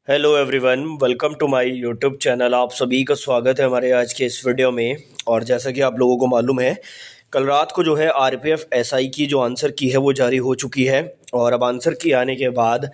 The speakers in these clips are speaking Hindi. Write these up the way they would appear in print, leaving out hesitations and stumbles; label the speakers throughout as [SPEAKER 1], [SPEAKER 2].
[SPEAKER 1] Hello everyone, welcome to my YouTube channel. आप सभी का स्वागत है हमारे आज के इस वीडियो में। और जैसा कि आप लोगों को मालूम है, कल रात को जो है आरपीएफ एसआई की जो आंसर की है वो जारी हो चुकी है। और अब आंसर की आने के बाद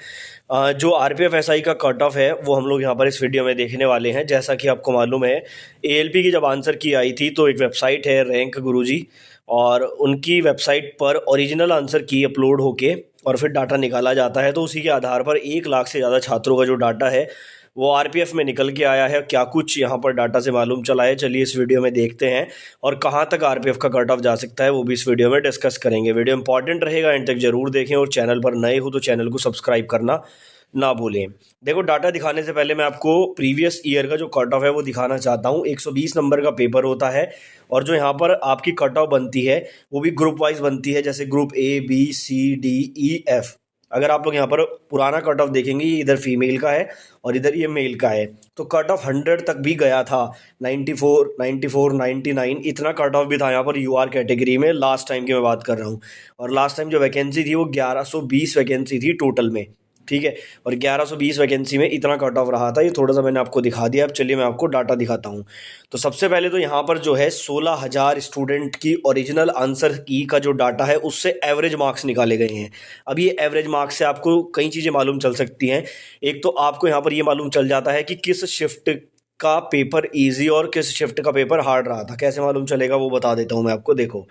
[SPEAKER 1] जो आरपीएफ एसआई का कट ऑफ है वो हम लोग यहाँ पर इस वीडियो में देखने वाले हैं। जैसा कि आपको मालूम है, एएलपी की जब आंसर की आई थी तो एक वेबसाइट है रैंक गुरुजी, और उनकी वेबसाइट पर ओरिजिनल आंसर की अपलोड होके और फिर डाटा निकाला जाता है। तो उसी के आधार पर 1 लाख से ज़्यादा छात्रों का जो डाटा है वो आरपीएफ में निकल के आया है। क्या कुछ यहाँ पर डाटा से मालूम चला है, चलिए इस वीडियो में देखते हैं। और कहाँ तक आरपीएफ का कट ऑफ जा सकता है वो भी इस वीडियो में डिस्कस करेंगे। वीडियो इंपॉर्टेंट रहेगा, एंड तक जरूर देखें। और चैनल पर नए हो तो चैनल को सब्सक्राइब करना ना भूलें। देखो, डाटा दिखाने से पहले मैं आपको प्रीवियस ईयर का जो कट ऑफ है वो दिखाना चाहता हूँ। 120 नंबर का पेपर होता है, और जो यहाँ पर आपकी कट ऑफ बनती है वो भी ग्रुप वाइज बनती है, जैसे group A B C D E F. अगर आप लोग यहाँ पर पुराना कट ऑफ देखेंगे, ये इधर फीमेल का है और इधर ये मेल का है, तो कट ऑफ 100 तक भी गया था। 94, 94, 99 इतना कट ऑफ भी था यहाँ पर यूआर कैटेगरी में। लास्ट टाइम की मैं बात कर रहा हूँ। और लास्ट टाइम जो वैकेंसी थी वो 1120 वैकेंसी थी टोटल में, ठीक है। और 1120 वैकेंसी में इतना कट ऑफ रहा था। ये थोड़ा सा मैंने आपको दिखा दिया। अब चलिए मैं आपको डाटा दिखाता हूँ। तो सबसे पहले तो यहाँ पर जो है 16,000 स्टूडेंट की ओरिजिनल आंसर की का जो डाटा है उससे एवरेज मार्क्स निकाले गए हैं। अब ये एवरेज मार्क्स से आपको कई चीज़ें मालूम चल सकती हैं। एक तो आपको यहाँ पर ये मालूम चल जाता है कि किस शिफ्ट का पेपर इजी और किस शिफ्ट का पेपर हार्ड रहा था। कैसे मालूम चलेगा वो बता देता हूँ मैं आपको। देखो,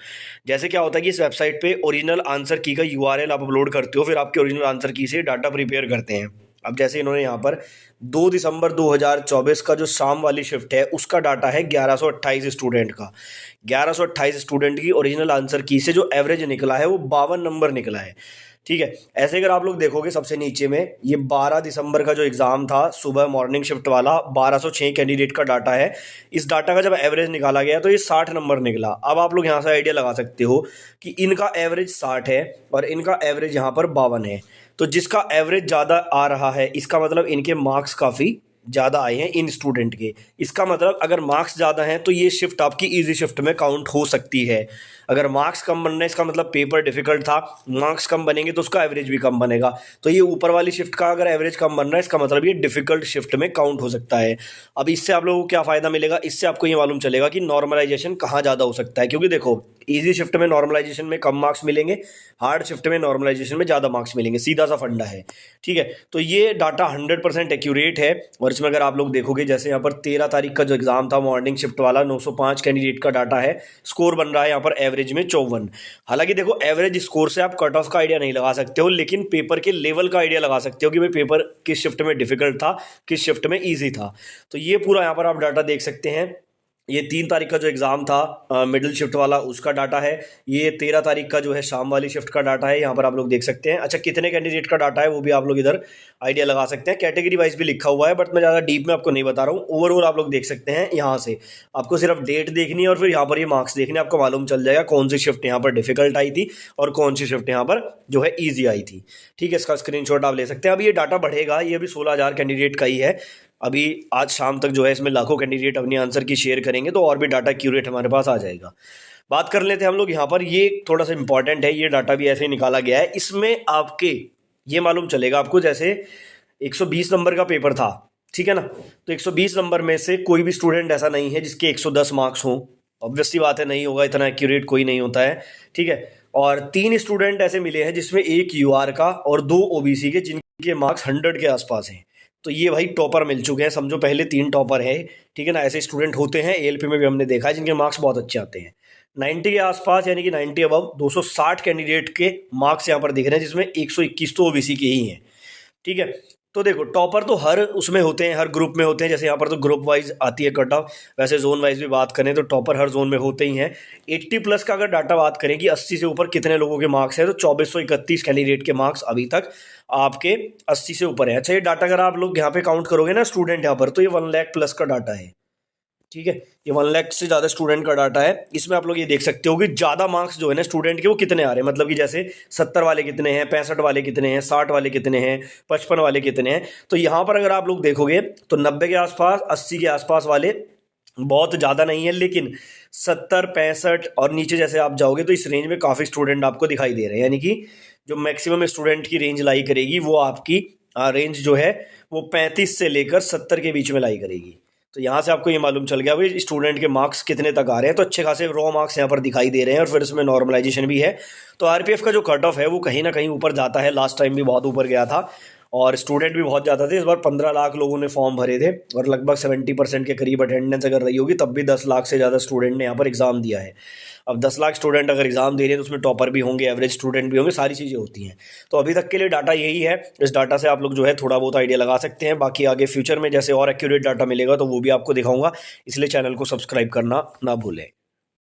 [SPEAKER 1] जैसे क्या होता है कि इस वेबसाइट पे ओरिजिनल आंसर की का यूआरएल आप अपलोड करते हो, फिर आपके ओरिजिनल आंसर की से डाटा प्रिपेयर करते हैं। अब जैसे इन्होंने यहाँ पर 2 दिसंबर 2024 का जो शाम वाली शिफ्ट है उसका डाटा है 1128 स्टूडेंट का। 1128 स्टूडेंट की ओरिजिनल आंसर की से जो एवरेज निकला है वो 52 नंबर निकला है, ठीक है। ऐसे अगर आप लोग देखोगे सबसे नीचे में, ये 12 दिसंबर का जो एग्ज़ाम था सुबह मॉर्निंग शिफ्ट वाला, 1206 कैंडिडेट का डाटा है। इस डाटा का जब एवरेज निकाला गया तो ये 60 नंबर निकला। अब आप लोग यहाँ से आइडिया लगा सकते हो कि इनका एवरेज 60 है और इनका एवरेज यहाँ पर 52 है। तो जिसका एवरेज ज़्यादा आ रहा है इसका मतलब इनके मार्क्स काफ़ी ज़्यादा आए हैं इन स्टूडेंट के। इसका मतलब अगर मार्क्स ज़्यादा हैं तो ये शिफ्ट आपकी इजी शिफ्ट में काउंट हो सकती है। अगर मार्क्स कम बन रहे हैं इसका मतलब पेपर डिफिकल्ट था। मार्क्स कम बनेंगे तो उसका एवरेज भी कम बनेगा। तो ये ऊपर वाली शिफ्ट का अगर एवरेज कम बन रहा है इसका मतलब ये डिफिकल्ट शिफ्ट में काउंट हो सकता है। अब इससे आप लोगों को क्या फ़ायदा मिलेगा, इससे आपको ये मालूम चलेगा कि नॉर्मलाइजेशन कहाँ ज़्यादा हो सकता है। क्योंकि देखो, इजी शिफ्ट में नॉर्मलाइजेशन में कम मार्क्स मिलेंगे, हार्ड शिफ्ट में नॉर्मलाइजेशन में ज़्यादा मार्क्स मिलेंगे। सीधा सा फंडा है, ठीक है। तो ये डाटा 100% एक्यूरेट है। और इसमें अगर आप लोग देखोगे, जैसे यहाँ पर 13 तारीख का जो एग्जाम था मॉर्निंग शिफ्ट वाला, 905 कैंडिडेट का डाटा है। स्कोर बन रहा है यहाँ पर एवरेज में 54। हालांकि देखो, एवरेज स्कोर से आप कट ऑफ का आइडिया नहीं लगा सकते हो, लेकिन पेपर के लेवल का आइडिया लगा सकते हो कि भाई पेपर किस शिफ्ट में डिफिकल्ट था, किस शिफ्ट में ईजी था। तो ये पूरा यहाँ पर आप डाटा देख सकते हैं। ये 3 तारीख का जो एग्ज़ाम था मिडिल शिफ्ट वाला उसका डाटा है। ये 13 तारीख का जो है शाम वाली शिफ्ट का डाटा है, यहाँ पर आप लोग देख सकते हैं। अच्छा, कितने कैंडिडेट का डाटा है वो भी आप लोग इधर आइडिया लगा सकते हैं। कैटेगरी वाइज भी लिखा हुआ है, बट मैं ज़्यादा डीप में आपको नहीं बता रहा हूँ। ओवरऑल आप लोग देख सकते हैं। यहाँ से आपको सिर्फ डेट देखनी है और फिर यहाँ पर ये मार्क्स देखने, आपको मालूम चल जाएगा कौन सी शिफ्ट यहाँ पर डिफिकल्ट आई थी और कौन सी शिफ्ट यहाँ पर जो है ईजी आई थी, ठीक है। इसका स्क्रीनशॉट आप ले सकते हैं। अब ये डाटा बढ़ेगा, ये अभी 16,000 कैंडिडेट का ही है। अभी आज शाम तक जो है इसमें लाखों कैंडिडेट अपनी आंसर की शेयर करेंगे तो और भी डाटा एक्यूरेट हमारे पास आ जाएगा। बात कर लेते हैं हम लोग यहाँ पर। ये थोड़ा सा इंपॉर्टेंट है, ये डाटा भी ऐसे ही निकाला गया है। इसमें आपके ये मालूम चलेगा आपको, जैसे 120 नंबर का पेपर था, ठीक है ना। तो 120 नंबर में से कोई भी स्टूडेंट ऐसा नहीं है जिसके 110 मार्क्स हों। ऑब्वियसली बात है, नहीं होगा, इतना एक्यूरेट कोई नहीं होता है, ठीक है। और 3 स्टूडेंट ऐसे मिले हैं जिसमें एक यूआर का और 2 ओबीसी के जिनके मार्क्स 100 के आसपास हैं। तो ये भाई टॉपर मिल चुके हैं, समझो पहले 3 टॉपर है, ठीक है ना। ऐसे स्टूडेंट होते हैं एएलपी में भी हमने देखा है जिनके मार्क्स बहुत अच्छे आते हैं। 90 के आसपास, यानी कि 90 अबव 260 कैंडिडेट के मार्क्स यहाँ पर दिख रहे हैं, जिसमें 121 तो ओबीसी के ही हैं, ठीक है। तो देखो, टॉपर तो हर उसमें होते हैं, हर ग्रुप में होते हैं। जैसे यहाँ पर तो ग्रुप वाइज आती है कट ऑफ, वैसे जोन वाइज भी बात करें तो टॉपर हर जोन में होते ही हैं। 80 प्लस का अगर डाटा बात करें कि 80 से ऊपर कितने लोगों के मार्क्स हैं, तो 2431 कैंडिडेट के मार्क्स अभी तक आपके 80 से ऊपर है। अच्छा, ये डाटा अगर आप लोग यहाँ पे काउंट करोगे ना स्टूडेंट यहाँ पर, तो ये 1 लाख प्लस का डाटा है, ठीक है। ये 1 लाख से ज़्यादा स्टूडेंट का डाटा है। इसमें आप लोग ये देख सकते हो कि ज़्यादा मार्क्स जो है ना स्टूडेंट के वो कितने आ रहे हैं। मतलब कि जैसे 70 वाले कितने हैं, 65 वाले कितने हैं, 60 वाले कितने हैं, 55 वाले कितने हैं। तो यहाँ पर अगर आप लोग देखोगे तो 90 के आसपास, 80 के आसपास वाले बहुत ज़्यादा नहीं है, लेकिन 70, 65 और नीचे जैसे आप जाओगे तो इस रेंज में काफ़ी स्टूडेंट आपको दिखाई दे रहे हैं। यानी कि जो मैक्सिमम स्टूडेंट की रेंज लाई करेगी वो आपकी रेंज जो है वो 35 से लेकर 70 के बीच में लाई करेगी। तो यहाँ से आपको ये मालूम चल गया भाई स्टूडेंट के मार्क्स कितने तक आ रहे हैं। तो अच्छे खासे रॉ मार्क्स यहाँ पर दिखाई दे रहे हैं और फिर इसमें नॉर्मलाइजेशन भी है। तो आरपीएफ का जो कट ऑफ है वो कहीं ना कहीं ऊपर जाता है, लास्ट टाइम भी बहुत ऊपर गया था और स्टूडेंट भी बहुत ज़्यादा थे। इस बार 15 लाख लोगों ने फॉर्म भरे थे और लगभग 70% के करीब अटेंडेंस अगर रही होगी, तब भी 10 लाख से ज़्यादा स्टूडेंट ने यहाँ पर एग्ज़ाम दिया है। अब 10 लाख स्टूडेंट अगर एग्ज़ाम दे रहे हैं तो उसमें टॉपर भी होंगे, एवरेज स्टूडेंट भी होंगे, सारी चीज़ें होती हैं। तो अभी तक के लिए डाटा यही है। इस डाटा से आप लोग जो है थोड़ा बहुत आइडिया लगा सकते हैं। बाकी आगे फ्यूचर में जैसे और एक्यूरेट डाटा मिलेगा तो वो भी आपको दिखाऊंगा, इसलिए चैनल को सब्सक्राइब करना ना भूलें।